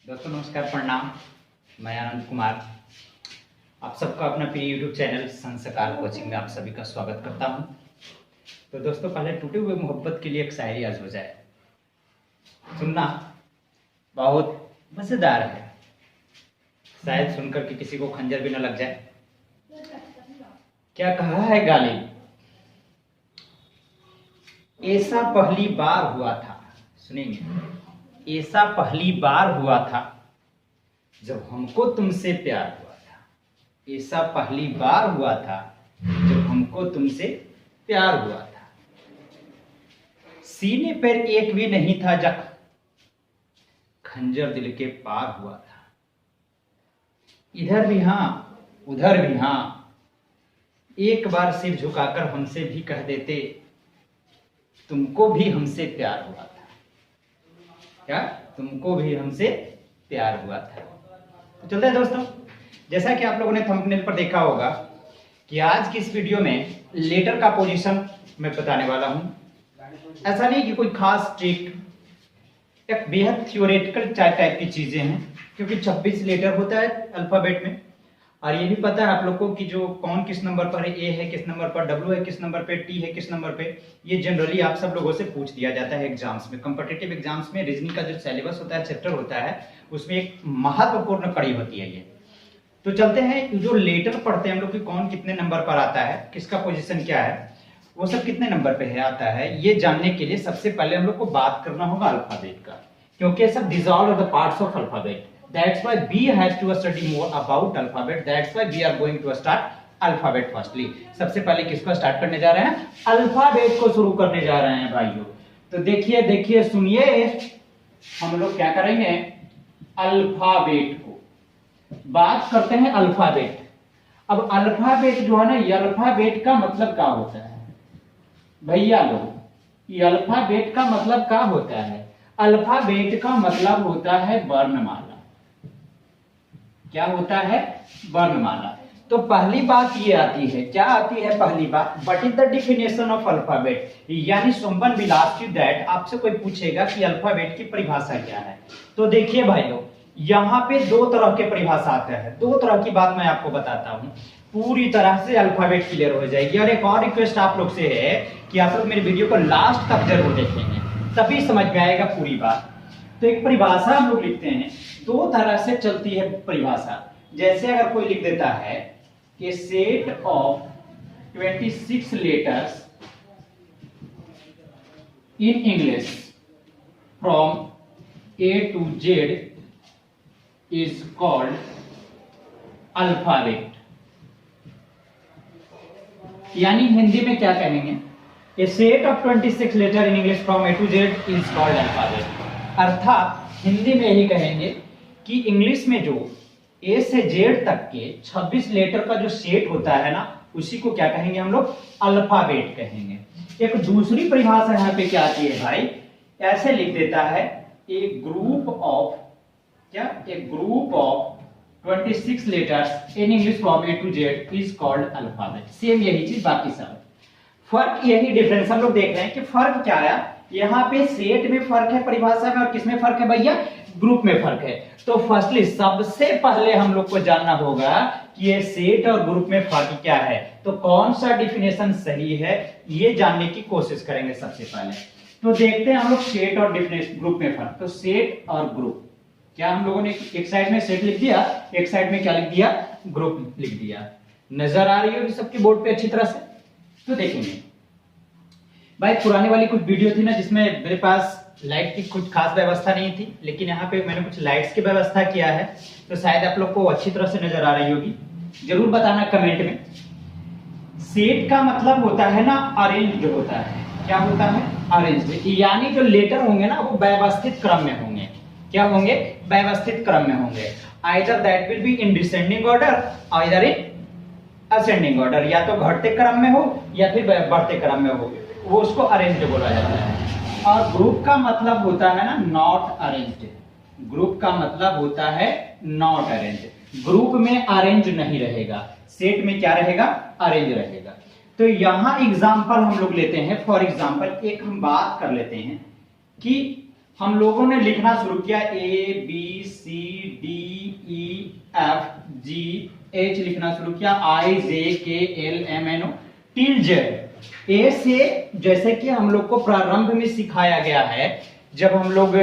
दोस्तों नमस्कार, प्रणाम। मैं आनंद कुमार आप सबका अपना प्रिय यूट्यूब चैनल संस्कार कोचिंग में आप सभी का स्वागत करता हूं। तो दोस्तों, पहले टूटे हुए मोहब्बत के लिए एक शायरी आज हो जाए, सुनना बहुत मजेदार है। शायद सुनकर के किसी को खंजर भी न लग जाए। क्या कहा है गालिब, ऐसा पहली बार हुआ था, सुनेंगे। ऐसा पहली बार हुआ था जब हमको तुमसे प्यार हुआ था। ऐसा पहली बार हुआ था जब हमको तुमसे प्यार हुआ था। सीने पर एक भी नहीं था जख्म, खंजर दिल के पार हुआ था। इधर भी हां उधर भी हां, एक बार सिर झुकाकर हमसे भी कह देते तुमको भी हमसे प्यार हुआ था। क्या तुमको भी हमसे प्यार हुआ था? तो चलते हैं दोस्तों, जैसा कि आप लोगों ने थंबनेल पर देखा होगा कि आज की इस वीडियो में लेटर का पोजीशन मैं बताने वाला हूं। ऐसा नहीं कि कोई खास ट्रिक, एक बेहद थ्योरेटिकल टाइप की चीजें हैं, क्योंकि 26 लेटर होता है अल्फाबेट में। और ये भी पता है आप लोग को कि जो कौन किस नंबर पर है, ए है किस नंबर पर, डब्ल्यू है किस नंबर पे, टी है किस नंबर पे। ये जनरली आप सब लोगों से पूछ दिया जाता है एग्जाम्स में। कॉम्पिटिटिव एग्जाम्स में रीजनिंग का जो सिलेबस होता है, चैप्टर होता है, उसमें एक महत्वपूर्ण कड़ी होती है ये। तो चलते हैं, जो लेटर पढ़ते हैं हम लोग कि कौन कितने नंबर पर आता है, किसका पोजिशन क्या है, वो सब कितने नंबर पे है आता है, ये जानने के लिए सबसे पहले हम लोग को बात करना होगा अल्फाबेट का, क्योंकि सब dissolve the parts of alphabet. That's why we have to study more about alphabet. That's why we are going to start alphabet firstly. सबसे पहले किसको स्टार्ट करने जा रहे हैं? अल्फाबेट को शुरू करने जा रहे हैं भाइयों। तो देखिए देखिए सुनिए, हम लोग क्या करेंगे, अल्फाबेट को बात करते हैं। अल्फाबेट, अब अल्फाबेट जो है ना, ये अल्फाबेट का मतलब क्या होता है भैया लोग? ये अल्फाबेट का मतलब क्या होता है? अल्फाबेट का मतलब होता है वर्णमाला। क्या होता है? वर्णमाला। तो पहली बात ये आती है, क्या आती है पहली बात? What is the definition of alphabet? यानी someone will ask you that, आपसे कोई पूछेगा कि अल्फाबेट की परिभाषा क्या है। तो देखिए भाइयों, यहाँ पे दो तरह के परिभाषा आते हैं। दो तरह की बात मैं आपको बताता हूँ, पूरी तरह से अल्फाबेट क्लियर हो जाएगी। और एक और रिक्वेस्ट आप लोग से है कि आप लोग मेरे वीडियो को लास्ट तक जरूर देखेंगे, तभी समझ में आएगा पूरी बात। तो एक परिभाषा हम लोग लिखते हैं, दो तरह से चलती है परिभाषा। जैसे अगर कोई लिख देता है कि set of 26 letters in English from A to Z is called alphabet. यानी हिंदी में क्या कहेंगे? A set of 26 letter in English from A to Z is called alphabet. अर्थात हिंदी में ही कहेंगे कि इंग्लिश में जो ए से जेड तक के 26 लेटर का जो सेट होता है ना, उसी को क्या कहेंगे हम लोग? अल्फाबेट कहेंगे। एक दूसरी परिभाषा यहाँ पे क्या आती है भाई, ऐसे लिख देता है, ए ग्रुप ऑफ, क्या, a group of 26 letters in English from A to Z is called alphabet. Same यही चीज बाकी सब, फर्क यही डिफरेंस हम लोग देख रहे हैं कि फर्क क्या आया। यहाँ पे सेट में फर्क है परिभाषा में, और किसमें फर्क है भैया? ग्रुप में फर्क है। तो फर्स्टली सबसे पहले हम लोग को जानना होगा कि ये सेट और ग्रुप में फर्क क्या है। तो कौन सा डिफिनेशन सही है, ये जानने की कोशिश करेंगे सबसे पहले। तो देखते हैं हम लोग सेट और ग्रुप में फर्क। तो सेट और ग्रुप, क्या हम लोगों ने एक साइड में सेट लिख दिया, एक साइड में क्या लिख दिया? ग्रुप लिख दिया। नजर आ रही होगी सबके बोर्ड पे अच्छी तरह से? तो देखेंगे भाई, पुराने वाली कुछ वीडियो थी ना जिसमें मेरे पास लाइट की कुछ खास व्यवस्था नहीं थी, लेकिन यहाँ पे मैंने कुछ लाइट्स की व्यवस्था किया है, तो शायद आप लोग को अच्छी तरह से नजर आ रही होगी। जरूर बताना कमेंट में। सेट का मतलब होता है ना, अरेंज्ड होता है। क्या होता है? अरेंज्ड। यानी जो लेटर होंगे ना, वो व्यवस्थित क्रम में होंगे। क्या होंगे? व्यवस्थित क्रम में होंगे। Either that will be in descending order, either in ascending order. या तो घटते क्रम में हो या फिर बढ़ते क्रम में हो, वो उसको अरेंज्ड बोला जाता है। और ग्रुप का मतलब होता है ना, नॉट अरेंज्ड। ग्रुप का मतलब होता है नॉट अरेंज्ड। ग्रुप में अरेंज नहीं रहेगा, सेट में क्या रहेगा? अरेंज रहेगा। तो यहां एग्जांपल हम लोग लेते हैं। फॉर एग्जांपल एक हम बात कर लेते हैं कि हम लोगों ने लिखना शुरू किया ABCDEFGH लिखना शुरू किया, IJKLMNO टिल जेड। ए से जैसे कि हम लोग को प्रारंभ में सिखाया गया है, जब हम लोग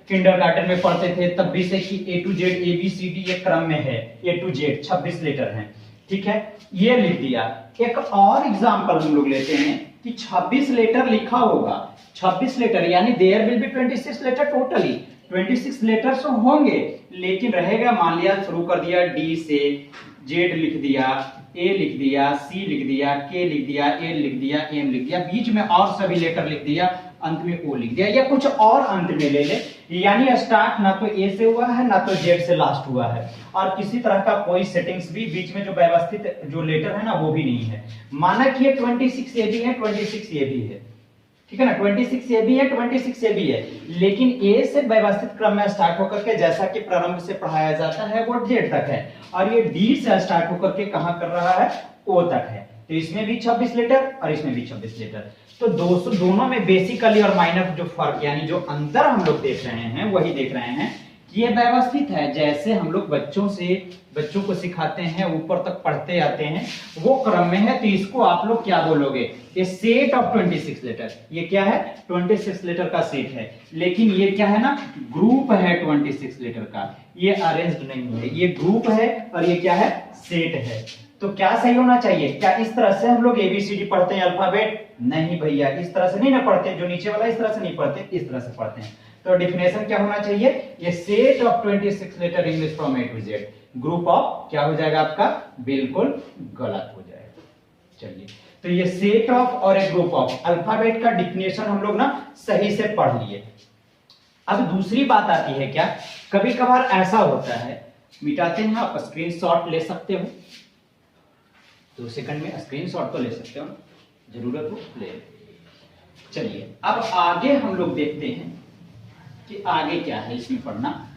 किंडरगार्टन में पढ़ते थे तब भी से कि A to Z ABCD ये क्रम में है, A to Z 26 लेटर हैं, ठीक है, ये लिख दिया। एक और एग्जांपल हम लोग लेते हैं कि 26 लेटर लिखा होगा, 26 लेटर यानी there will be 26 letter totally, 26 letters होंगे, लेकिन रहेगा मान लिया शुरू कर दिया डी से, जेड लिख दिया, ए लिख दिया, सी लिख दिया, के लिख दिया, एल लिख दिया, एम लिख दिया, बीच में और सभी लेटर लिख दिया, अंत में ओ लिख दिया, या कुछ और अंत में ले ले, यानी स्टार्ट ना तो ए से हुआ है ना तो जेड से लास्ट हुआ है, और किसी तरह का कोई सेटिंग्स भी बीच में जो व्यवस्थित जो लेटर है ना वो भी नहीं है। माना कि ये 26 ए भी है, 26 ए भी है, ठीक है ना, 26 ए भी है, 26 ए भी है, लेकिन ए से व्यवस्थित क्रम में स्टार्ट होकर के जैसा कि प्रारंभ से पढ़ाया जाता है वो जेड तक है, और ये डी से स्टार्ट होकर के कहां कर रहा है, ओ तक है। तो इसमें भी 26 लेटर और इसमें भी 26 लेटर। तो दोनों में बेसिकली और माइनर जो फर्क यानी जो अंतर हम लोग देख रहे हैं वही देख रहे हैं कि ये व्यवस्थित है, जैसे हम लोग बच्चों को सिखाते हैं, ऊपर तक पढ़ते आते हैं वो क्रम में है। तो इसको आप लोग क्या बोलोगे, ये सेट ऑफ 26 लेटर, ये क्या है 26 लेटर का सेट है, लेकिन ये क्या है ना ग्रुप है 26 लेटर का, ये अरेंज्ड नहीं है, ये ग्रुप है और ये क्या है सेट है। तो क्या सही होना चाहिए, क्या इस तरह से हम लोग एबीसीडी पढ़ते हैं अल्फाबेट, नहीं भैया इस तरह से नहीं ना पढ़ते, जो नीचे वाला इस तरह से नहीं पढ़ते, इस तरह से पढ़ते हैं। तो डेफिनेशन क्या होना चाहिए, ये set of 26 letter English from A to Z, group of क्या हो जाएगा आपका, बिल्कुल गलत हो जाएगा। चलिए, तो ये सेट ऑफ और ए ग्रुप ऑफ, अल्फाबेट का डिफिनेशन हम लोग ना सही से पढ़ लिए। अब दूसरी बात आती है, क्या कभी कभार ऐसा होता है, मिटाते हैं आप स्क्रीनशॉट ले सकते हो, 2 सेकंड में स्क्रीनशॉट तो ले सकते हो, जरूरत हो ले। चलिए अब आगे हम लोग देखते हैं कि आगे क्या है इसमें पढ़ना।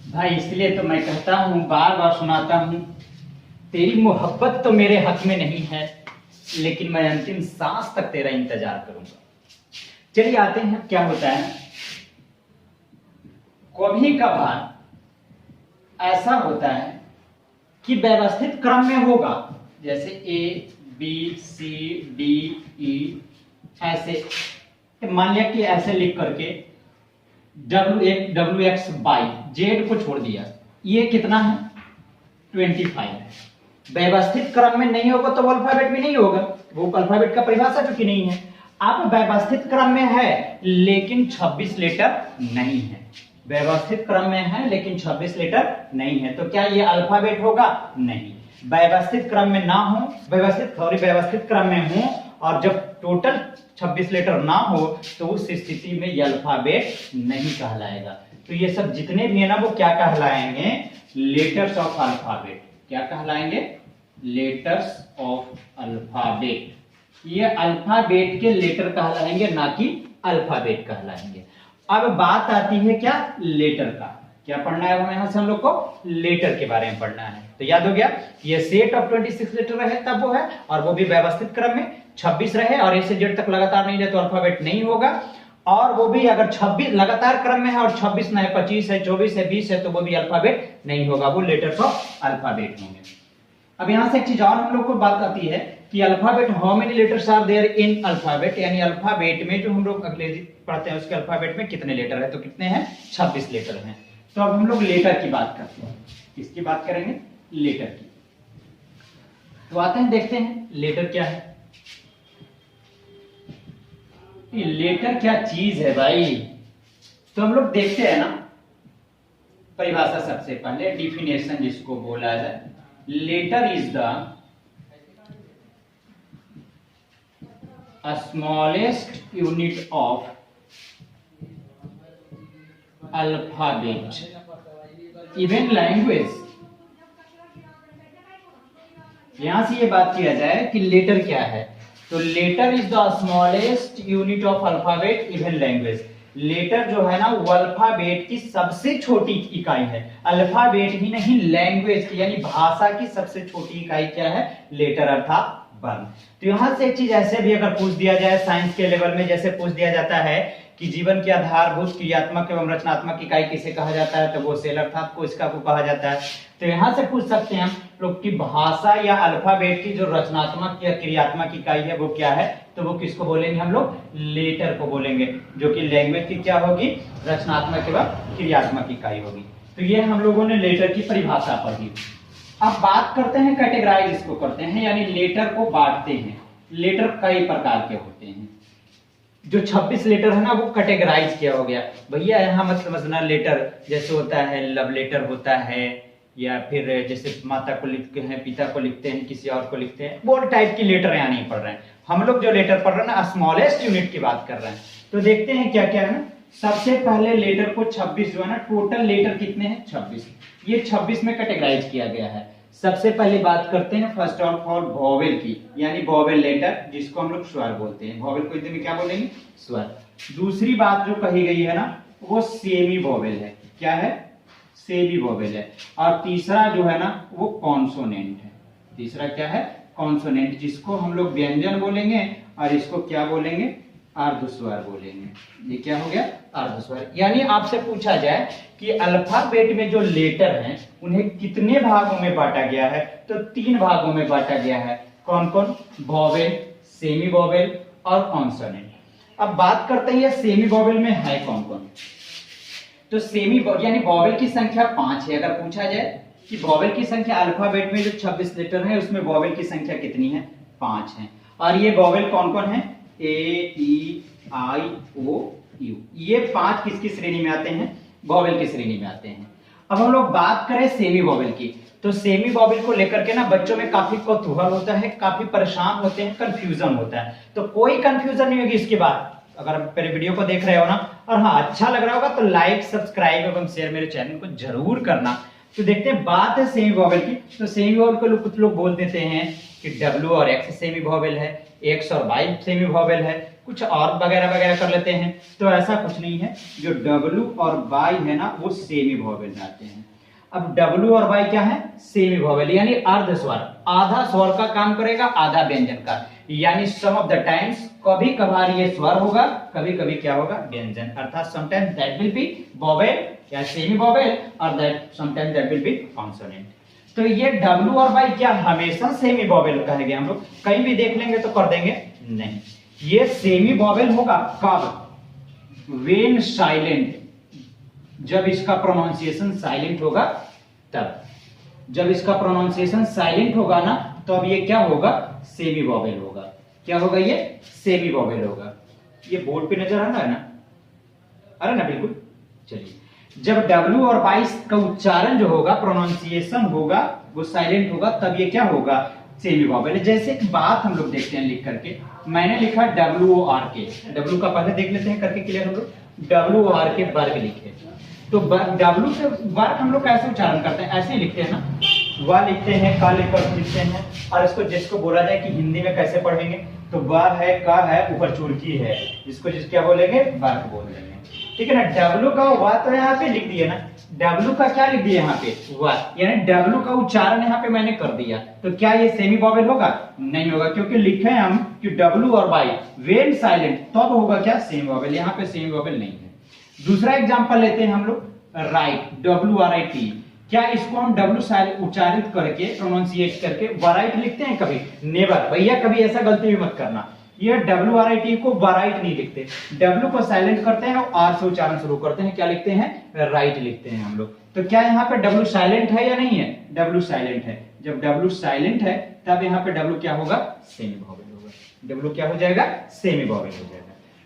भाई इसलिए तो मैं कहता हूं, बार बार सुनाता हूं, तेरी मोहब्बत तो मेरे हक में नहीं है, लेकिन मैं अंतिम सांस तक तेरा इंतजार करूंगा। चलिए आते हैं, क्या होता है कभी कभार ऐसा होता है कि व्यवस्थित क्रम में होगा, जैसे A B C D E ऐसे, मान लिया कि ऐसे लिख करके डब्ल्यू एक्स बाई जेड को छोड़ दिया, ये कितना है 25 है। व्यवस्थित क्रम में नहीं होगा तो वो अल्फाबेट भी नहीं होगा, वो अल्फाबेट का परिभाषा चूंकि नहीं है। अब व्यवस्थित क्रम में है लेकिन 26 लेटर नहीं है, व्यवस्थित क्रम में है लेकिन 26 लेटर नहीं है, तो क्या ये अल्फाबेट होगा, नहीं। व्यवस्थित क्रम में ना हो, व्यवस्थित क्रम में हो और जब टोटल 26 लेटर ना हो तो उस स्थिति में ये अल्फाबेट नहीं कहलाएगा। तो ये सब जितने भी है ना वो क्या कहलाएंगे, लेटर्स ऑफ अल्फाबेट। क्या कहलाएंगे, लेटर्स ऑफ अल्फाबेट। ये अल्फाबेट के लेटर कहलाएंगे, ना कि अल्फाबेट कहलाएंगे। अब बात आती है क्या, लेटर का। क्या पढ़ना है हमें, यहां से हम लोग को लेटर के बारे में पढ़ना है। तो याद हो गया, ये सेट ऑफ 26 लेटर रहे तब वो है, और वो भी व्यवस्थित क्रम में 26 रहे और ए से जेड तक लगातार नहीं रहे तो अल्फाबेट नहीं होगा, और वो भी अगर 26 लगातार क्रम में है और 26 ना है, 25 है, 24 है, 20 है, तो वो भी अल्फाबेट नहीं होगा, वो लेटर्स ऑफ अल्फाबेट होंगे। अब यहां से एक चीज और हम लोग को बात आती है कि alphabet, how many letters are there in alphabet, यानी अल्फाबेट में जो हम लोग अंग्रेजी पढ़ते हैं उसके अल्फाबेट में कितने लेटर है, तो कितने हैं 26 लेटर हैं। तो अब हम लोग लेटर की बात करते हैं, किसकी बात करेंगे, लेटर की। तो आते हैं देखते हैं लेटर क्या है। ये लेटर क्या चीज है भाई, तो हम लोग देखते हैं ना, परिभाषा सबसे पहले डिफिनेशन जिसको बोला जाए, letter is the smallest unit of alphabet even language. यहां से ये बात किया जाए कि लेटर क्या है, तो letter is the smallest unit of alphabet even language. Letter जो है ना वो अल्फाबेट की सबसे छोटी इकाई है। अल्फाबेट ही नहीं, लैंग्वेज की यानी भाषा की सबसे छोटी इकाई क्या है? लेटर अर्थात वर्ण। तो यहां से एक चीज ऐसे भी अगर पूछ दिया जाए साइंस के लेवल में, जैसे पूछ दिया जाता है कि जीवन की आधारभूत क्रियात्मक एवं रचनात्मक इकाई किसे कहा जाता है, तो वो सेल अर्थात कोशिका को कहा जाता है। तो यहां से पूछ सकते हैं हम लोग कि भाषा या अल्फाबेट की जो रचनात्मक या क्रियात्मक इकाई है वो क्या है, तो वो किसको बोलेंगे हम लोग? लेटर को बोलेंगे, जो कि लैंग्वेज की क्या होगी? रचनात्मक एवं क्रियात्मक इकाई होगी। तो ये हम लोगों ने लेटर की परिभाषा पढ़ी। अब बात करते हैं कैटेगराइज इसको करते हैं, यानी लेटर को बांटते हैं। लेटर कई प्रकार के होते हैं। जो 26 लेटर है ना वो कैटेगराइज किया हो गया। भैया यहाँ मत समझना लेटर जैसे होता है लव लेटर होता है, या फिर जैसे माता को लिखते हैं, पिता को लिखते हैं, किसी और को लिखते हैं, वो टाइप की लेटर यहाँ नहीं पढ़ रहे हैं। हम लोग जो लेटर पढ़ रहे हैं ना स्मॉलेस्ट यूनिट की बात कर रहे हैं। तो देखते हैं क्या क्या है ना। सबसे पहले लेटर को 26 जो है ना, टोटल लेटर कितने हैं? 26। ये 26 में कैटेगराइज किया गया है। सबसे पहले बात करते हैं फर्स्ट ऑफ ऑल वोवेल की, यानी वोवेल लेटर जिसको हम लोग स्वर बोलते हैं। वोवेल को हिंदी में क्या बोलेंगे? स्वर। दूसरी बात जो कही गई है ना वो सेमी वोवेल है। क्या है? सेमी वोवेल है। और तीसरा जो है ना वो कॉन्सोनेंट है। तीसरा क्या है? कॉन्सोनेंट, जिसको हम लोग व्यंजन बोलेंगे और इसको क्या बोलेंगे? अर्धस्वर बोलेंगे। ये क्या हो गया? अर्धस्वर। यानी आपसे पूछा जाए कि अल्फाबेट में जो लेटर हैं उन्हें कितने भागों में बांटा गया है, तो 3 भागों में बांटा गया है। कौन कौन? वोवेल, सेमी वोवेल और कॉन्सोनेंट। अब बात करते हैं ये सेमी वोवेल में है कौन कौन। तो सेमी यानी वोवेल की संख्या 5 है। अगर पूछा जाए कि वोवेल की संख्या अल्फाबेट में जो 26 लेटर है उसमें वोवेल की संख्या कितनी है? 5 है। और ये वोवेल कौन कौन है? ए, ई, आई, ओ, यू। ये 5 किसकी श्रेणी में आते हैं? वोवेल की श्रेणी में आते हैं। अब हम लोग बात करें सेमी वोवेल की, तो सेमी वोवेल को लेकर के ना बच्चों में काफी कौतूहल होता है, काफी परेशान होते हैं, कंफ्यूजन होता है। तो कोई कंफ्यूजन नहीं होगी इसके बाद। अगर आप मेरे वीडियो को देख रहे हो ना और हाँ अच्छा लग रहा होगा तो लाइक, सब्सक्राइब एवं शेयर मेरे चैनल को जरूर करना। तो देखते हैं बात है सेमी वोवेल की। तो सेमी वोवेल को कुछ लोग बोल देते हैं कि W और X सेमी वोवेल है, X और Y सेमी वोवेल है, कुछ और वगैरह वगैरह कर लेते हैं। तो ऐसा कुछ नहीं है। जो W और Y है ना वो सेमी वोवेल में आते हैं। अब W और Y क्या है? सेमी वोवेल, यानी अर्ध स्वर। आधा स्वर का काम करेगा, आधा व्यंजन का। यानी सम ऑफ द टाइम्स, कभी कभार ये स्वर होगा, कभी कभी क्या होगा? व्यंजन। अर्थात sometimes that will be vowel या सेमी वोवेल और that sometimes that will be consonant. तो ये W और Y क्या हमेशा सेमी वोवेल कहेंगे हम लोग? कहीं भी देख लेंगे तो कर देंगे? नहीं। ये सेमी वोवेल होगा कब? व्हेन साइलेंट, जब इसका प्रोनाउंसिएशन साइलेंट होगा तब। जब इसका प्रोनाउंसिएशन साइलेंट होगा ना तो अब ये क्या होगा? सेमी वोवेल होगा। क्या होगा? ये सेमी वोवेल होगा। ये बोर्ड पे नजर आ रहा है ना? आ रहा है ना? बिल्कुल। चलिए, जब W और Y का उच्चारण जो होगा, प्रोनाउंसिएशन होगा, वो साइलेंट होगा, तब ये क्या होगा? Semi vowel. जैसे एक बात हम लोग देखते हैं लिख करके, मैंने लिखा WORK। W का पहले देख लेते हैं करके क्लियर हम लोग। WORK वर्ग लिखे। तो W से वर्ग हम लोग कैसे उच्चारण करते हैं? ऐसे ही लिखते हैं ना, वह लिखते हैं, का लिखते हैं। और इसको जिसको बोला जाए कि हिंदी में कैसे पढ़ेंगे, तो वह है, का है, ऊपर चुड़की है, जिसको क्या बोलेंगे? वर्ग बोल देंगे। ठीक है ना? W का वह तो यहाँ पे लिख दिए ना, W का क्या लिख दिया यहाँ पे? वह, यानी W का उच्चारण यहाँ पे मैंने कर दिया। तो क्या ये सेमी वोवेल होगा? नहीं होगा, क्योंकि लिखे हैं हम कि W और Y व्हेन साइलेंट, तब होगा क्या? Semi vowel. यहाँ पे सेमी वोवेल नहीं है। दूसरा एग्जांपल लेते हैं हम लोग, राइट, WRIT। क्या इसको हम W उच्चारित करके, प्रोनाउंसिएट करके वराइट लिखते हैं कभी? नेवर। भैया कभी ऐसा गलती भी मत करना। ये WRIT को वराइट नहीं लिखते, W को साइलेंट करते हैं और R से उच्चारण शुरू करते हैं। क्या लिखते हैं? राइट लिखते हैं हम लोग। तो क्या यहाँ पे W साइलेंट है या नहीं है? W साइलेंट है। जब W साइलेंट है तब यहाँ पे W क्या होगा? सेमी वोवेल होगा। W क्या हो जाएगा? सेमी वोवेल हो जाएगा।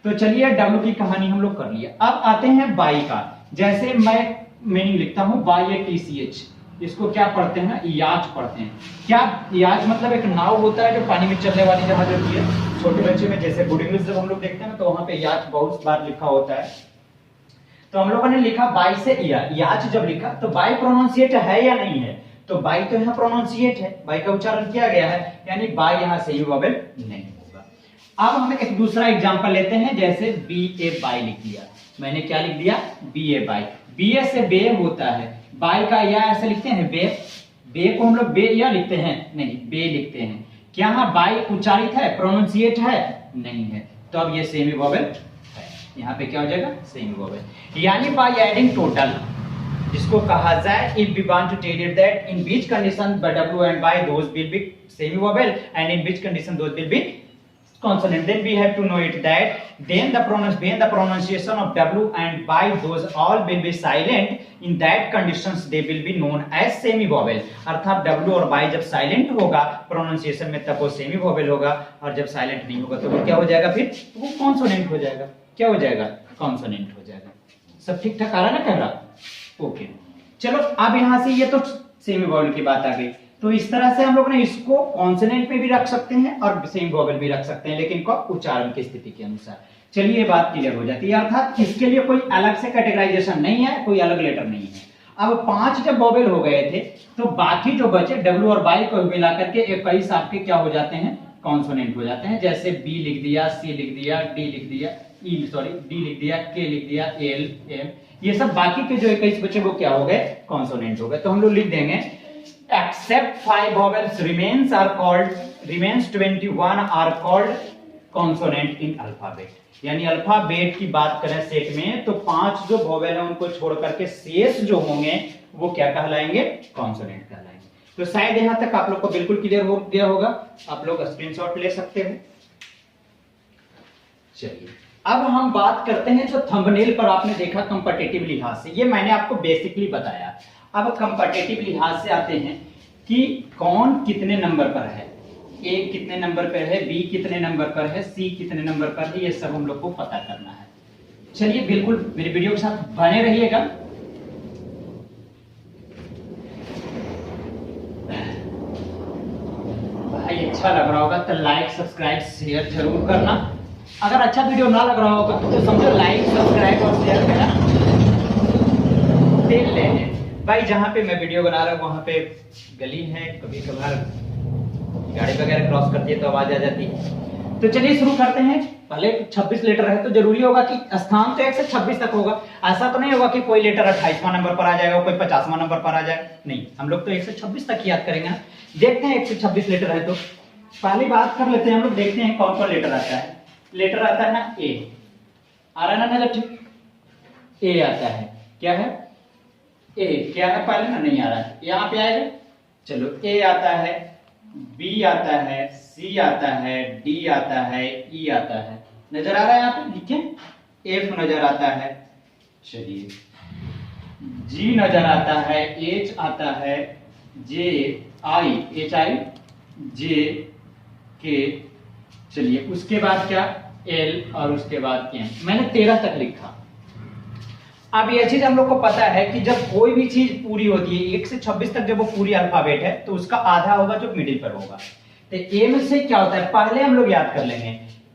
तो चलिए W की कहानी हम लोग कर लिया। अब आते हैं Y का। जैसे मैं मीनिंग लिखता हूं YATCH, इसको क्या पढ़ते हैं? याच पढ़ते हैं। क्या याच मतलब? एक नाव होता है जो पानी में चलने वाली जहाज होती है। छोटे बच्चे में जैसे गुड इंग्लिश जब हम लोग देखते हैं ना तो वहां पे याच बहुत बार लिखा होता है। तो हम लोगों ने लिखा बाई से याच जब लिखा तो बाई प्रोनाउंसिएट है या नहीं है? तो बाई तो यहाँ प्रोनाउंसिएट है, बाई का उच्चारण किया गया है, यानी बाई यहाँ सेमी वोवेल नहीं होगा। अब हम एक दूसरा एग्जांपल लेते हैं, जैसे BA बाई लिख दिया। मैंने क्या लिख दिया, BA बाई, BA से बे होता है, बाई का या ऐसे लिखते हैं बे, बे को हम लोग बे या लिखते हैं, नहीं बे लिखते हैं। क्या यहाँ बाई उच्चारित है, प्रोनाउंसिएट है, नहीं है, तो अब ये सेमी वोवेल है, यहाँ पे क्या हो जाएगा, सेमी वोवेल। यानी बाय एडिंग टोटल, जिसको कहा जाए if we want to tell it that in which condition by W and by those will be semi vowel and in which condition those will be consonant, then we have to know it that then the pronunciation of W and by those all will be silent, in that conditions they will be known as semi vowel। अर्थात W और by जब silent होगा pronunciation में तब वो semi vowel होगा, और जब साइलेंट नहीं होगा तो वो क्या हो जाएगा, फिर वो कॉन्सोनेंट हो जाएगा। क्या हो जाएगा, कॉन्सोनेंट हो जाएगा। सब ठीक ठाक आ रहा है ना कैमरा, ओके। चलो अब यहां से ये तो सेमी वोवेल की बात आ गई, तो इस तरह से हम लोग ने इसको कॉन्सोनेंट में भी रख सकते हैं और सेमी वोवेल भी रख सकते हैं, लेकिन कब, उच्चारण की स्थिति के अनुसार। चलिए ये बात क्लियर हो जाती है, अर्थात इसके लिए कोई अलग से कैटेगराइजेशन नहीं है, कोई अलग लेटर नहीं है। अब 5 जब वोवेल हो गए थे तो बाकी जो बचे डब्ल्यू और बाई को मिलाकर के 21 आपके क्या हो जाते हैं, कॉन्सोनेंट हो जाते हैं। जैसे बी लिख दिया, सी लिख दिया, डी लिख दिया, डी लिख दिया, के लिख दिया, एल, एम, ये सब बाकी के जो 21 बचे वो क्या हो गए, कॉन्सोनेंट हो गए। तो हम लोग लिख देंगे except 5 vowels remains 21 are called consonant in alphabet। यानी अल्फाबेट की बात करें सेट में तो 5 जो वोवेल है उनको छोड़ करके शेष जो होंगे वो क्या कहलाएंगे, कॉन्सोनेंट कहलाएंगे। तो शायद यहां तक आप लोग को बिल्कुल क्लियर हो गया होगा, आप लोग स्क्रीनशॉट ले सकते हो। चलिए अब हम बात करते हैं जो थंबनेल पर आपने देखा कंपैटिटिव लिहाज से, ये मैंने आपको बेसिकली बताया। अब कंपैटिटिव लिहाज से आते हैं कि कौन कितने नंबर पर है, ए कितने नंबर पर है, बी कितने नंबर पर है, सी कितने नंबर पर है, ये सब हम लोग को पता करना है। चलिए बिल्कुल मेरी वीडियो के साथ बने रहिएगा। भाई अच्छा लग रहा होगा तो लाइक सब्सक्राइब शेयर जरूर करना, अगर अच्छा वीडियो ना लग रहा होगा तो समझो लाइक सब्सक्राइब और शेयर करना देख लेने। भाई जहाँ पे मैं वीडियो बना रहा हूँ वहाँ पे गली है, कभी कभार गाड़ी वगैरह क्रॉस करती है तो आवाज आ जाती है। तो चलिए शुरू करते हैं। पहले 26 लेटर है तो जरूरी होगा कि स्थान तो 1 से 26 तक होगा, ऐसा तो नहीं होगा कि कोई लेटर 28वां नंबर पर आ जाएगा, कोई 50वां नंबर पर आ जाए, नहीं, हम लोग तो 1 से 26 तक याद करेंगे ना। देखते हैं 1 से 26 लेटर है तो पहली बात कर लेते हैं हम लोग, देखते हैं कौन कौन लेटर आता है। लेटर आता है ना ए, आ रहा है ना, ठीक, ए आता है, क्या है, ए क्या है, पहले ना नहीं आ रहा है, यहाँ पे आएगा। चलो ए आता है, बी आता है, सी आता है, डी आता है, ई आता है, नजर आ रहा है यहाँ पे लिखे, एफ नजर आता है, चलिए जी नजर आता है, एच आता है, जे आई, एच आई, जे के, चलिए उसके बाद क्या, एल, और उसके बाद एम। मैंने 13 तक लिखा। अब ये चीज हम लोग को पता है कि जब कोई भी चीज पूरी होती है 1 से 26 तक, जब वो पूरी अल्फाबेट है तो उसका आधा होगा जो मिडिल पर होगा। तो एम से क्या होता है पहले हम लोग याद कर लेंगे।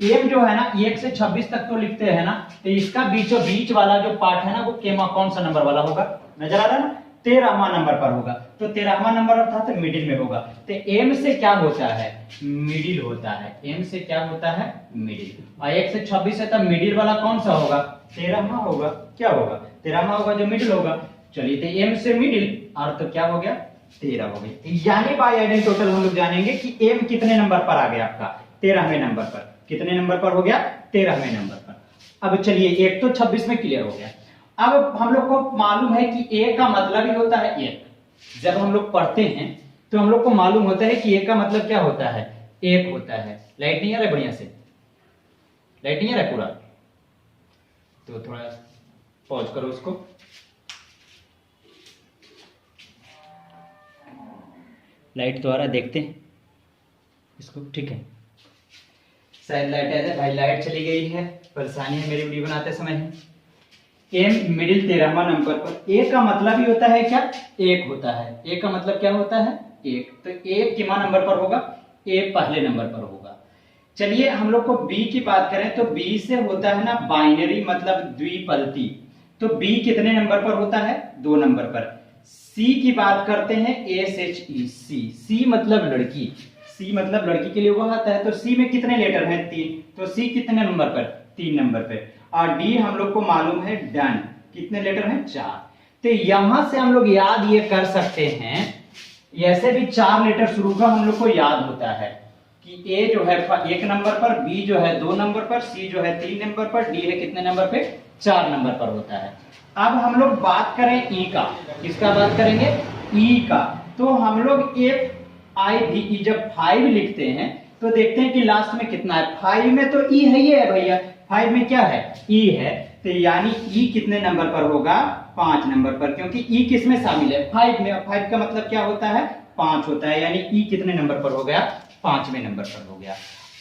एम जो है ना 1 से 26 तक तो लिखते हैं ना, तो इसका बीचों बीच वाला जो पार्ट है ना वो केमा कौन सा नंबर वाला होगा, नजर आ रहा है ना, 13वां नंबर पर होगा। तो 13वां नंबर अर्थात मिडिल में होगा। तो एम से क्या होता है, मिडिल होता है। एम से क्या होता है, मिडिल। और 1 से 26 है तब मिडिल वाला कौन सा होगा, 13वां होगा। क्या होगा, 13वां होगा जो मिडिल होगा। चलिए तो एम से मिडिल और तो क्या हो गया, 13 हो गई। यानी बाय एडिंग टोटल हम लोग जानेंगे कि एम कितने नंबर पर आ गया आपका, 13वें नंबर पर। कितने नंबर पर हो गया, 13वें नंबर पर। अब चलिए एक तो 26 में क्लियर हो गया। अब हम लोग को मालूम है कि ए का मतलब ही होता है एक। जब हम लोग पढ़ते हैं तो हम लोग को मालूम होता है कि ए का मतलब क्या होता है, एक होता है। लाइट नहीं आ रहा है बढ़िया से, लाइट नहीं आ रहा है पूरा, तो थोड़ा पॉज करो उसको। लाइट तो आ रहा है, देखते हैं इसको, ठीक है। शायद लाइट आ जाए, भाई लाइट चली गई है, परेशानी है मेरी वीडियो बनाते समय। एम मिडिल 13वां नंबर पर। ए का मतलब ही होता है क्या, एक होता है। ए का मतलब क्या होता है, एक। तो ए कितना नंबर पर होगा, ए पहले नंबर पर होगा। चलिए हम लोग को बी की बात करें तो बी से होता है ना बाइनरी, मतलब द्विपल्ती। तो बी कितने नंबर पर होता है, 2 नंबर पर। सी की बात करते हैं, एस एच ई, सी। सी मतलब लड़की, सी मतलब लड़की के लिए वो आता है। तो सी में कितने लेटर हैं, 3। तो सी कितने नंबर पर, 3 नंबर पे। और डी हम लोग को मालूम है डन। कितने लेटर हैं? 4। तो यहां से हम लोग याद ये कर सकते हैं, ऐसे भी 4 लेटर शुरू का हम लोग को याद होता है कि ए जो है 1 नंबर पर, बी जो है 2 नंबर पर, सी जो है 3 नंबर पर, डी है कितने नंबर पे? 4 नंबर पर होता है। अब हम लोग बात करें ई का। किसका बात करेंगे? ई का। तो हम लोग FIVE जब 5 लिखते हैं तो देखते हैं कि लास्ट में कितना है। 5 में तो ई है, ये है भैया। 5 में क्या है? ई है। तो यानी ई कितने नंबर पर होगा? 5 नंबर पर, क्योंकि ई किस में शामिल है? 5 में। 5 का मतलब क्या होता है? 5 होता है। यानी ई कितने नंबर पर हो गया? 5वें नंबर पर हो गया।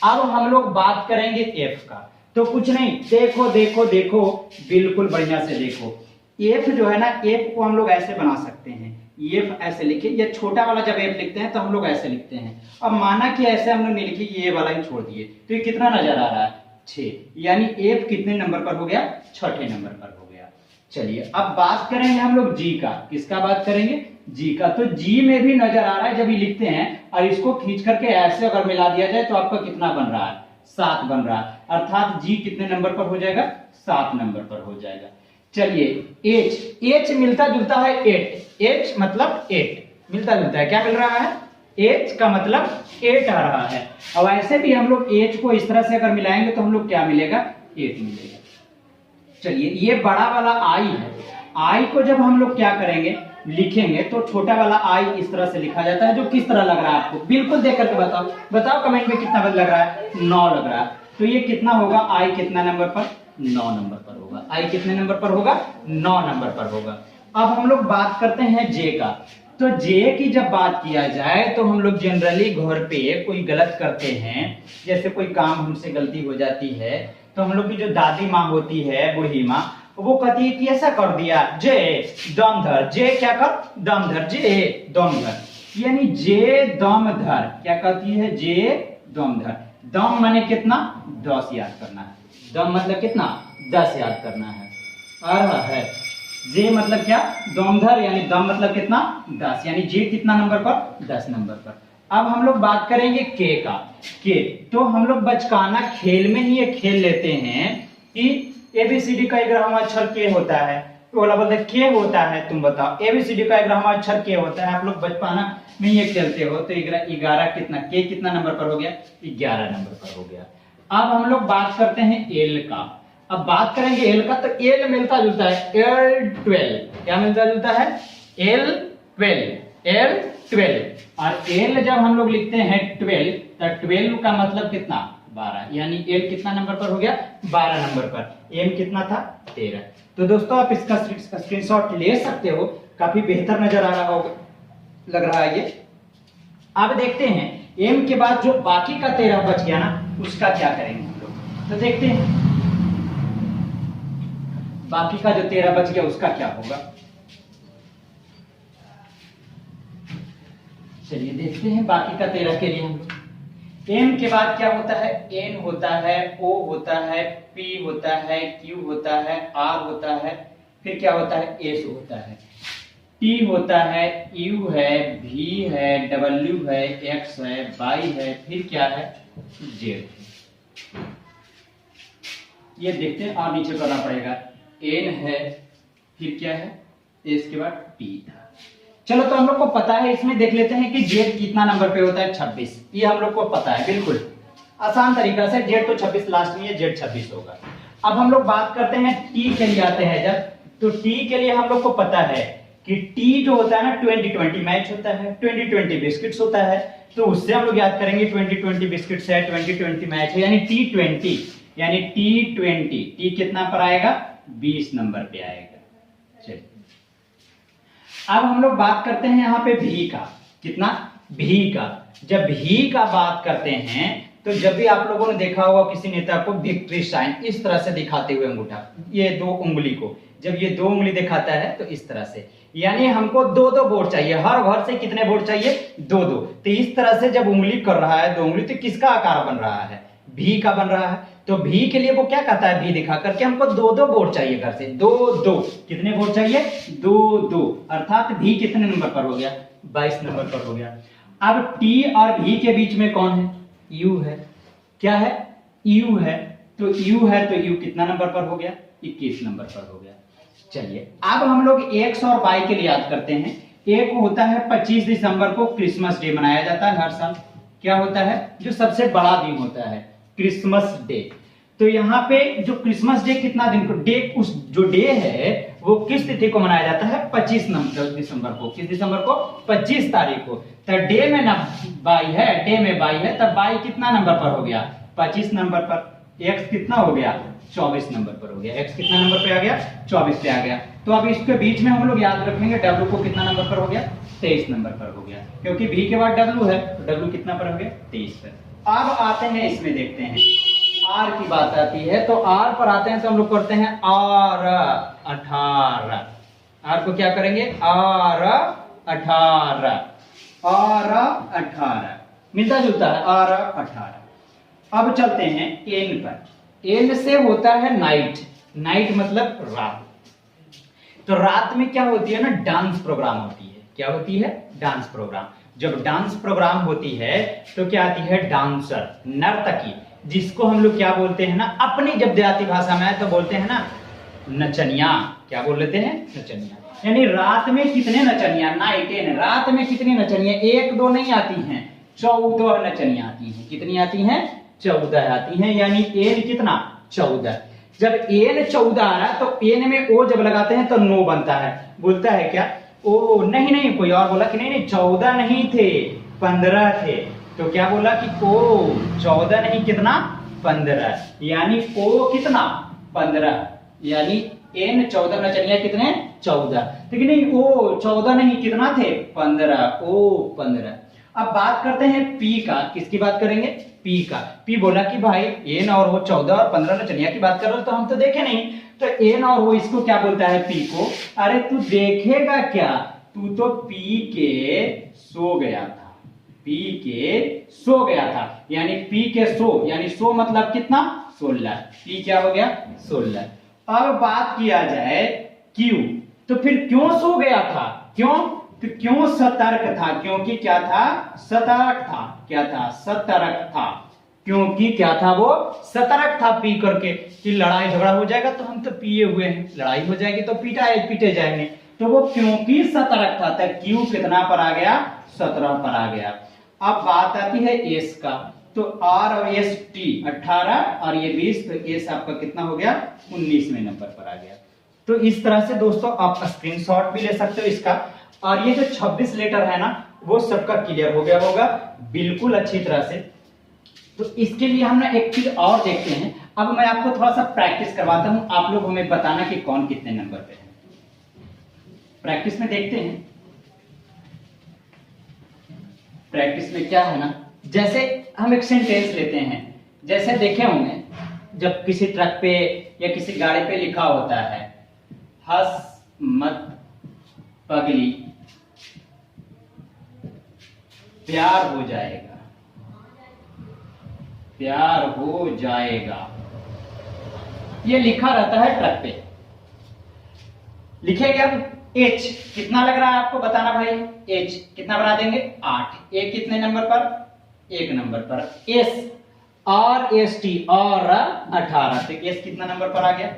अब हम लोग बात करेंगे एफ का। तो कुछ नहीं, देखो देखो देखो, बिल्कुल बढ़िया से देखो। एफ जो है ना, एफ को हम लोग ऐसे बना सकते हैं। एफ ऐसे लिखे, या छोटा वाला जब एफ लिखते हैं तो हम लोग ऐसे लिखते हैं। अब माना कि ऐसे हम लोग नहीं लिखे, ये वाला ही छोड़ दिए, तो ये कितना नजर आ रहा है? 6। यानी एफ कितने नंबर पर हो गया? 6ठे नंबर पर हो गया। चलिए अब बात करेंगे हम लोग जी का। किसका बात करेंगे? जी का। तो जी में भी नजर आ रहा है, जब ये लिखते हैं और इसको खींच करके ऐसे अगर मिला दिया जाए तो आपका कितना बन रहा है? 7 बन रहा है। अर्थात जी कितने नंबर पर हो जाएगा? 7 नंबर पर हो जाएगा। चलिए एच। एच मिलता जुलता है 8। एच मतलब 8 मिलता जुलता है। क्या मिल रहा है? एच का मतलब 8 आ रहा है। अब ऐसे भी हम लोग एच को इस तरह से अगर मिलाएंगे तो हम लोग क्या मिलेगा? 8 मिलेगा। चलिए ये बड़ा वाला आई है। आई को जब हम लोग क्या करेंगे? लिखेंगे तो छोटा वाला आई इस तरह से लिखा जाता है। जो किस तरह लग रहा है आपको? बिल्कुल देख करके बताओ, बताओ कमेंट में कितना लग रहा है? 9 लग रहा है। तो ये कितना होगा? आई कितना नंबर पर? 9 नंबर पर होगा। आई कितने नंबर पर होगा? 9 नंबर पर होगा। अब हम लोग बात करते हैं जे का। तो जे की जब बात किया जाए तो हम लोग जनरली घर पे कोई गलत करते हैं, जैसे कोई काम हमसे गलती हो जाती है तो हम लोग की जो दादी माँ होती है, बूढ़ी माँ, वो कहती है कि ऐसा कर दिया, जे दम धर। जे क्या कर? दम धर। जे दम धर, यानी जे दम धर। क्या कहती है? जे दम धर। दम माने कितना? 10 याद करना है। दम मतलब कितना? 10 याद करना है। आ रहा है? जे मतलब क्या? दम धर, यानी दम मतलब कितना? 10। यानी जे कितना नंबर पर? 10 नंबर पर। अब हम लोग बात करेंगे के का। के तो हम लोग बचकाना खेल में ही ये खेल लेते हैं कि एबीसीडी का 11वां अक्षर के होता है। तो बोला बोलते के होता है। तुम बताओ एबीसीडी का 11वां अक्षर के होता है। आप लोग बचपना में ये खेलते हो। तो 11 कितना? के कितना नंबर पर हो गया? 11 नंबर पर हो गया। अब हम लोग बात करते हैं एल का। अब बात करेंगे एल का। तो एल मिलता जुलता है L12। क्या मिलता जुलता है? L12। L12। और एल जब हम लोग लिखते हैं 12, तो 12 का मतलब कितना? 12। यानी एल कितना नंबर पर हो गया? 12 नंबर पर। एम कितना था? 13। तो दोस्तों आप इसका स्क्रीनशॉट ले सकते हो। काफी बेहतर नजर आ रहा होगा, लग रहा है ये। अब देखते हैं एम के बाद जो बाकी का 13 बच गया ना, उसका क्या करेंगे हम लोग। तो देखते हैं बाकी का जो 13 बच गया उसका क्या होगा। चलिए देखते हैं बाकी का 13 के लिए हम लोग। एम के बाद क्या होता है? एन होता है, ओ होता है, पी होता है, क्यू होता है, आर होता है, फिर क्या होता है? एस होता है, टी होता है, यू है, वी है, डब्ल्यू है, एक्स है, वाई है, फिर क्या है? जेड। ये देखते हैं और नीचे करना पड़ेगा। एन है, फिर क्या है? एस के बाद टी था। चलो तो हम लोग को पता है, इसमें देख लेते हैं कि जेड कितना नंबर पे होता है? 26। ये हम लोग को पता है, बिल्कुल आसान तरीका से। जेड तो 26 लास्ट में है, जेड 26 होगा। अब हम लोग बात करते हैं टी के लिए आते हैं जब। तो टी के लिए हम लोग को पता है कि टी जो होता है ना, 2020 मैच होता है, 2020 बिस्किट्स होता है। तो उससे हम लोग याद करेंगे 2020 बिस्किट्स है, 2020 मैच है, यानी T20। यानी T20 टी कितना पर आएगा? 20 नंबर पे आएगा। चलिए अब हम लोग बात करते हैं यहाँ पे भी का। कितना? भी का। जब भी का बात करते हैं तो जब भी आप लोगों ने देखा होगा किसी नेता को विक्ट्री साइन इस तरह से दिखाते हुए अंगूठा, ये 2 उंगली को, जब ये 2 उंगली दिखाता है तो इस तरह से, यानी हमको 2-2 वोट चाहिए। हर घर से कितने वोट चाहिए? 2-2। तो इस तरह से जब उंगली कर रहा है 2 उंगली, तो किसका आकार बन रहा है? भी का बन रहा है। तो भी के लिए वो क्या कहता है? भी दिखा करके हमको 2-2 वोट चाहिए घर से। 2-2 कितने वोट चाहिए? 2-2। अर्थात भी कितने नंबर पर हो गया? 22 नंबर पर हो गया। अब टी और भी के बीच में कौन है? यू है। क्या है? यू है। तो यू है तो यू कितना नंबर पर हो गया? 21 नंबर पर हो गया। चलिए अब हम लोग एक्स और वाई के लिए याद करते हैं। एक होता है 25 दिसंबर को क्रिसमस डे मनाया जाता है हर साल। क्या होता है? जो सबसे बड़ा दिन होता है क्रिसमस डे। तो यहाँ पे जो क्रिसमस डे कितना दिन को डे, उस जो डे है वो किस तिथि को मनाया जाता है? 25 दिसंबर को। किस दिसंबर को? 25 तारीख को। तो डे में ना बाई है, डे में बाई है, तब बाई कितना नंबर पर हो गया? 25 नंबर पर। एक्स कितना हो गया? 24 नंबर पर हो गया। एक्स कितना नंबर पे आ गया? 24 पे आ गया। तो अब इसके बीच में हम लोग याद रखेंगे डब्ल्यू को कितना नंबर पर हो गया? 23 नंबर पर हो गया, क्योंकि बी के बाद डब्ल्यू है तो डब्ल्यू कितना पर हो गया? 23 पर। अब आते हैं इसमें, देखते हैं आर की बात आती है। तो आर पर आते हैं तो हम लोग करते हैं आर 18। आर को क्या करेंगे? आर 18। आर 18 मिलता जुलता है, आर 18। अब चलते हैं एन पर। एन से होता है नाइट। नाइट मतलब रात। तो रात में क्या होती है ना? डांस प्रोग्राम होती है। क्या होती है? Dance programme. जब डांस प्रोग्राम होती है तो क्या आती है? डांसर, नर्तकी, जिसको हम लोग क्या बोलते हैं ना, अपनी जब देहाती भाषा में तो बोलते हैं ना नचनिया। क्या बोल लेते हैं? नचनिया। यानी रात में कितने नचनिया? नाइट एन, रात में कितनी नचनिया? एक दो नहीं आती हैं, 14 नचनिया आती हैं। कितनी आती हैं? 14 आती हैं। यानी एन कितना? 14। जब एन 14 आ रहा तो एन में ओ जब लगाते हैं तो नो बनता है। बोलता है क्या? ओ नहीं नहीं, कोई और बोला कि नहीं नहीं 14 नहीं थे, 15 थे। तो क्या बोला कि ओ 14 नहीं, कितना? 15। यानी ओ कितना? 15। यानी एन 14 नचनिया कितने? 14। लेकिन नहीं, ओ 14 नहीं, कितना थे? 15। ओ 15। अब बात करते हैं पी का। किसकी बात करेंगे? पी का। पी बोला कि भाई एन और वो 14 और 15 नचनिया की बात कर रहे हो, तो हम तो देखे नहीं। तो एन और वो इसको क्या बोलता है? पी को। अरे तू देखेगा क्या, तू तो पी के सो गया था। पी के सो गया था, यानी पी के सो, यानी सो मतलब कितना? 16। पी क्या हो गया? 16। अब बात किया जाए क्यू, तो फिर क्यों सो गया था? क्यों? तो क्यों सतर्क था? क्योंकि क्या था? सतर्क था। क्या था? सतर्क था। क्योंकि क्या था? वो सतर्क था पी करके कि लड़ाई झगड़ा हो जाएगा तो हम तो पिए हुए हैं, लड़ाई हो जाएगी तो पीटे जाएंगे। तो वो क्योंकि सतर्क था, तो क्यू कितना पर आ गया? 17 पर आ गया। अब बात आती है एस का। तो आर और एस टी 18 और ये 20, तो एस आपका कितना हो गया? 19वें नंबर पर आ गया। तो इस तरह से दोस्तों आप स्क्रीनशॉट भी ले सकते हो इसका। और ये जो 26 लेटर है ना, वो सबका क्लियर हो गया होगा बिल्कुल अच्छी तरह से। तो इसके लिए हम ना एक चीज और देखते हैं। अब मैं आपको थोड़ा सा प्रैक्टिस करवाता हूं, आप लोग हमें बताना कि कौन कितने नंबर पे है। प्रैक्टिस में देखते हैं। प्रैक्टिस में क्या है ना, जैसे हम एक सेंटेंस लेते हैं। जैसे देखे होंगे जब किसी ट्रक पे या किसी गाड़ी पे लिखा होता है हंस मत पगली प्यार हो जाएगा, प्यार हो जाएगा, ये लिखा रहता है ट्रक पे। लिखेंगे अब एच कितना लग रहा है आपको बताना भाई। एच कितना बना देंगे? 8। ए कितने नंबर पर? 1 नंबर पर। एस और एस टी और 18, तो एस कितना नंबर पर आ गया?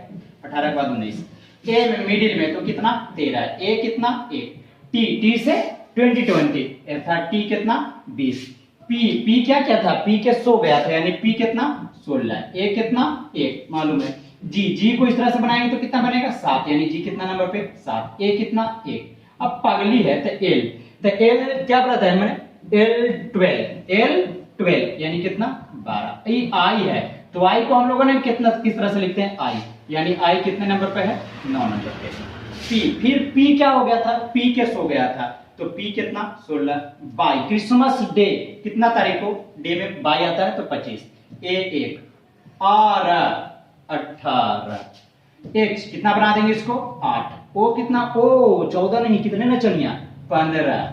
18 के बाद 19। ए में मिडिल में तो कितना? 13। ए कितना? 1। टी, टी से 20 अर्थात टी कितना? 20। पी, पी क्या क्या था? पी के सो गया था, यानी पी कितना? 16। ए कितना? 1 मालूम है। जी, जी को इस तरह से बनाएंगे तो कितना बनेगा? 7, यानी जी कितना नंबर पे? 7। ए कितना? 1। अब पगली है तो एल, तो एल क्या बताता है मैंने? L12 यानी कितना? 12। ये आई है, तो आई को हम लोगों ने कितना किस तरह से लिखते हैं? आई, यानी आई कितने नंबर पे है? 9 नंबर पे। पी, फिर पी क्या हो गया था? पी के सो गया था, तो पी कितना? 16। बाई, क्रिसमस डे कितना तारीख को? डे में बाई आता है तो 25। ए 1 और 18। एक्स कितना बना देंगे इसको? 8। ओ कितना? ओ 14 नहीं, कितने ना चलिया? 15।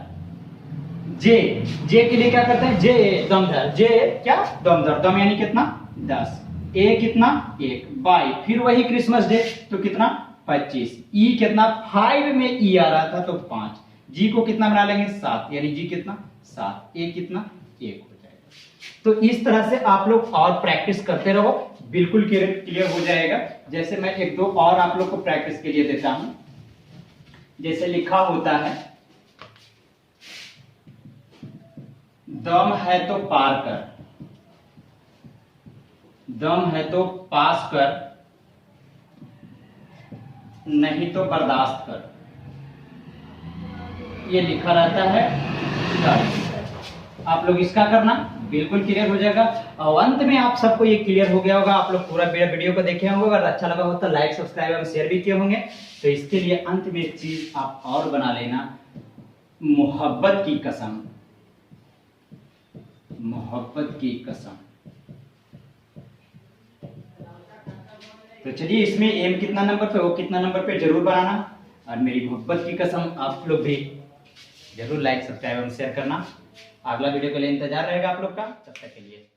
जे, जे के लिए क्या करते हैं? जे दमदर, जे क्या? दमदर, दम यानी कितना? 10। ए कितना? 1। बाई, फिर वही क्रिसमस डे तो कितना? 25। ई कितना? 5 में ई आ रहा था तो 5। जी को कितना बना लेंगे? 7, यानी जी कितना? 7। ए कितना? 1 हो जाएगा। तो इस तरह से आप लोग और प्रैक्टिस करते रहो। बिल्कुल क्लियर हो जाएगा। जैसे मैं एक दो और आप लोग को प्रैक्टिस के लिए देता हूं। जैसे लिखा होता है, दम है तो पार कर, दम है तो पास कर, नहीं तो बर्दाश्त कर, ये लिखा रहता है। आप लोग इसका करना, बिल्कुल क्लियर हो जाएगा। और अंत में आप सबको ये क्लियर हो गया होगा। आप लोग पूरा मेरा वीडियो को देखे होंगे, अगर अच्छा लगा हो तो लाइक सब्सक्राइब और शेयर भी किए होंगे। तो इसके लिए अंत में एक चीज आप और बना लेना, मोहब्बत की कसम, मोहब्बत की कसम। तो चलिए, इसमें एम कितना नंबर पे हो, कितना नंबर पे जरूर बनाना। और मेरी मोहब्बत की कसम आप लोग भी जरूर लाइक सब्सक्राइब और शेयर करना। अगला वीडियो के लिए इंतजार रहेगा आप लोग का। तब तक के लिए